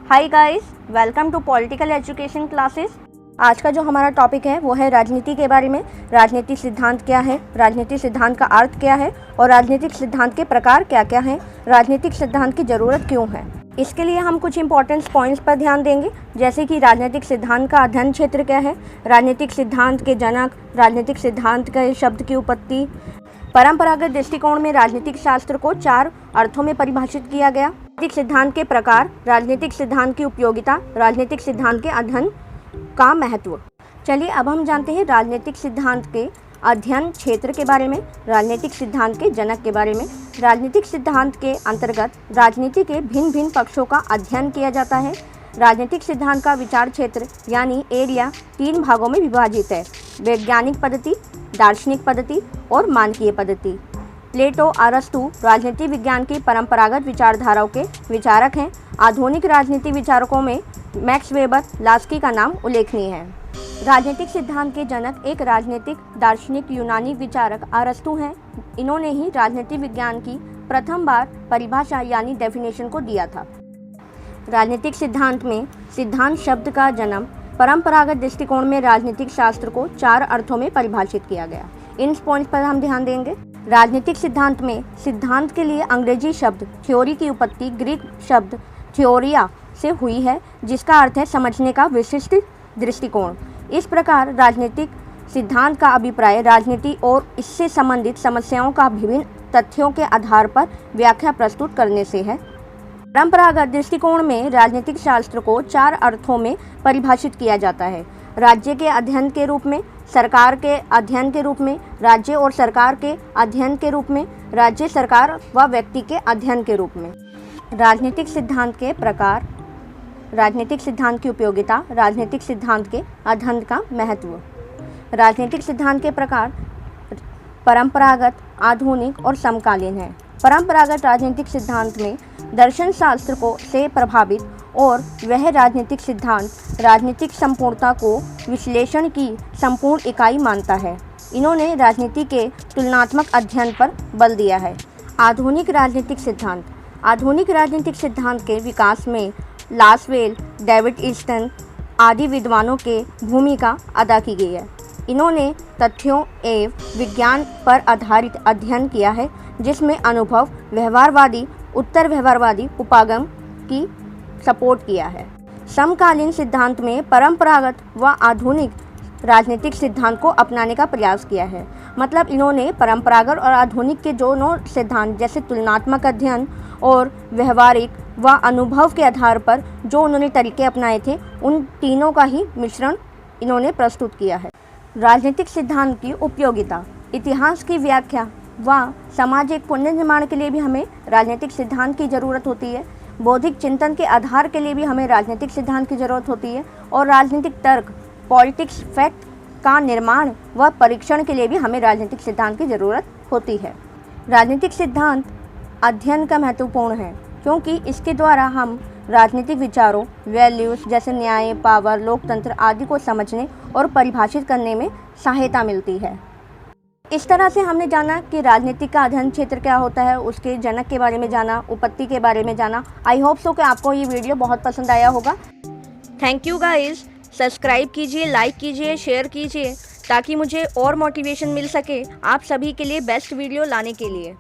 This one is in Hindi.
Hi guys, welcome to political education classes. आज का जो हमारा टॉपिक है वो है राजनीति के बारे में। राजनीतिक सिद्धांत क्या है, राजनीतिक सिद्धांत का अर्थ क्या है और राजनीतिक सिद्धांत के प्रकार क्या क्या हैं, राजनीतिक सिद्धांत की ज़रूरत क्यों है। इसके लिए हम कुछ इंपॉर्टेंट पॉइंट्स पर ध्यान देंगे, जैसे कि राजनीतिक सिद्धांत का अध्ययन क्षेत्र क्या है, राजनीतिक सिद्धांत के जनक, राजनीतिक सिद्धांत के शब्द की उत्पत्ति। परंपरागत दृष्टिकोण में राजनीतिक शास्त्र को 4 अर्थों में परिभाषित किया गया। राजनीतिक सिद्धांत के प्रकार, राजनीतिक सिद्धांत की उपयोगिता, राजनीतिक सिद्धांत के अध्ययन का महत्व। चलिए अब हम जानते हैं राजनीतिक सिद्धांत के अध्ययन क्षेत्र के बारे में, राजनीतिक सिद्धांत के जनक के बारे में। राजनीतिक सिद्धांत के अंतर्गत राजनीति के भिन्न भिन्न पक्षों का अध्ययन किया जाता है। राजनीतिक सिद्धांत का विचार क्षेत्र यानी एरिया 3 भागों में विभाजित है: वैज्ञानिक पद्धति, दार्शनिक पद्धति और मानकीय पद्धति। प्लेटो, अरस्तु राजनीति विज्ञान की परंपरागत विचारधाराओं के विचारक हैं। आधुनिक राजनीति विचारकों में मैक्स वेबर, लास्की का नाम उल्लेखनीय है। राजनीतिक सिद्धांत के जनक एक राजनीतिक दार्शनिक यूनानी विचारक अरस्तु हैं। इन्होंने ही राजनीति विज्ञान की प्रथम बार परिभाषा यानी डेफिनेशन को दिया था। राजनीतिक सिद्धांत में सिद्धांत शब्द का जन्म परंपरागत दृष्टिकोण में राजनीतिक शास्त्र को 4 अर्थों में परिभाषित किया गया। इन पॉइंट्स पर हम ध्यान देंगे। राजनीतिक सिद्धांत में सिद्धांत के लिए अंग्रेजी शब्द थ्योरी की उत्पत्ति ग्रीक शब्द थ्योरिया से हुई है, जिसका अर्थ है समझने का विशिष्ट दृष्टिकोण। इस प्रकार राजनीतिक सिद्धांत का अभिप्राय राजनीति और इससे संबंधित समस्याओं का विभिन्न तथ्यों के आधार पर व्याख्या प्रस्तुत करने से है। परंपरागत दृष्टिकोण में राजनीतिक शास्त्र को 4 अर्थों में परिभाषित किया जाता है: राज्य के अध्ययन के रूप में, सरकार के अध्ययन के रूप में, राज्य और सरकार के अध्ययन के रूप में, राज्य, सरकार व व्यक्ति के अध्ययन के रूप में। राजनीतिक सिद्धांत के प्रकार, राजनीतिक सिद्धांत की उपयोगिता, राजनीतिक सिद्धांत के अध्ययन का महत्व। राजनीतिक सिद्धांत के प्रकार परंपरागत, आधुनिक और समकालीन है। परंपरागत राजनीतिक सिद्धांत में दर्शन शास्त्र को से प्रभावित और वह राजनीतिक सिद्धांत राजनीतिक संपूर्णता को विश्लेषण की संपूर्ण इकाई मानता है। इन्होंने राजनीति के तुलनात्मक अध्ययन पर बल दिया है। आधुनिक राजनीतिक सिद्धांत, आधुनिक राजनीतिक सिद्धांत के विकास में लासवेल, डेविड ईस्टन आदि विद्वानों के भूमिका अदा की गई है। इन्होंने तथ्यों एवं विज्ञान पर आधारित अध्ययन किया है, जिसमें अनुभव, व्यवहारवादी, उत्तर व्यवहारवादी उपागम की सपोर्ट किया है। समकालीन सिद्धांत में परंपरागत व आधुनिक राजनीतिक सिद्धांत को अपनाने का प्रयास किया है। मतलब इन्होंने परंपरागत और आधुनिक के दोनों सिद्धांत जैसे तुलनात्मक अध्ययन और व्यवहारिक व अनुभव के आधार पर जो उन्होंने तरीके अपनाए थे, उन तीनों का ही मिश्रण इन्होंने प्रस्तुत किया है। राजनीतिक सिद्धांत की उपयोगिता, इतिहास की व्याख्या व सामाजिक पुनर्निर्माण के लिए भी हमें राजनीतिक सिद्धांत की ज़रूरत होती है। बौद्धिक चिंतन के आधार के लिए भी हमें राजनीतिक सिद्धांत की ज़रूरत होती है और राजनीतिक तर्क, पॉलिटिक्स फैक्ट का निर्माण व परीक्षण के लिए भी हमें राजनीतिक सिद्धांत की ज़रूरत होती है। राजनीतिक सिद्धांत अध्ययन का महत्वपूर्ण है, क्योंकि इसके द्वारा हम राजनीतिक विचारों, वैल्यूज़ जैसे न्याय, पावर, लोकतंत्र आदि को समझने और परिभाषित करने में सहायता मिलती है। इस तरह से हमने जाना कि राजनीति का अध्ययन क्षेत्र क्या होता है, उसके जनक के बारे में जाना, उत्पत्ति के बारे में जाना। आई होप सो कि आपको ये वीडियो बहुत पसंद आया होगा। थैंक यू गाइस, सब्सक्राइब कीजिए, लाइक कीजिए, शेयर कीजिए, ताकि मुझे और मोटिवेशन मिल सके आप सभी के लिए बेस्ट वीडियो लाने के लिए।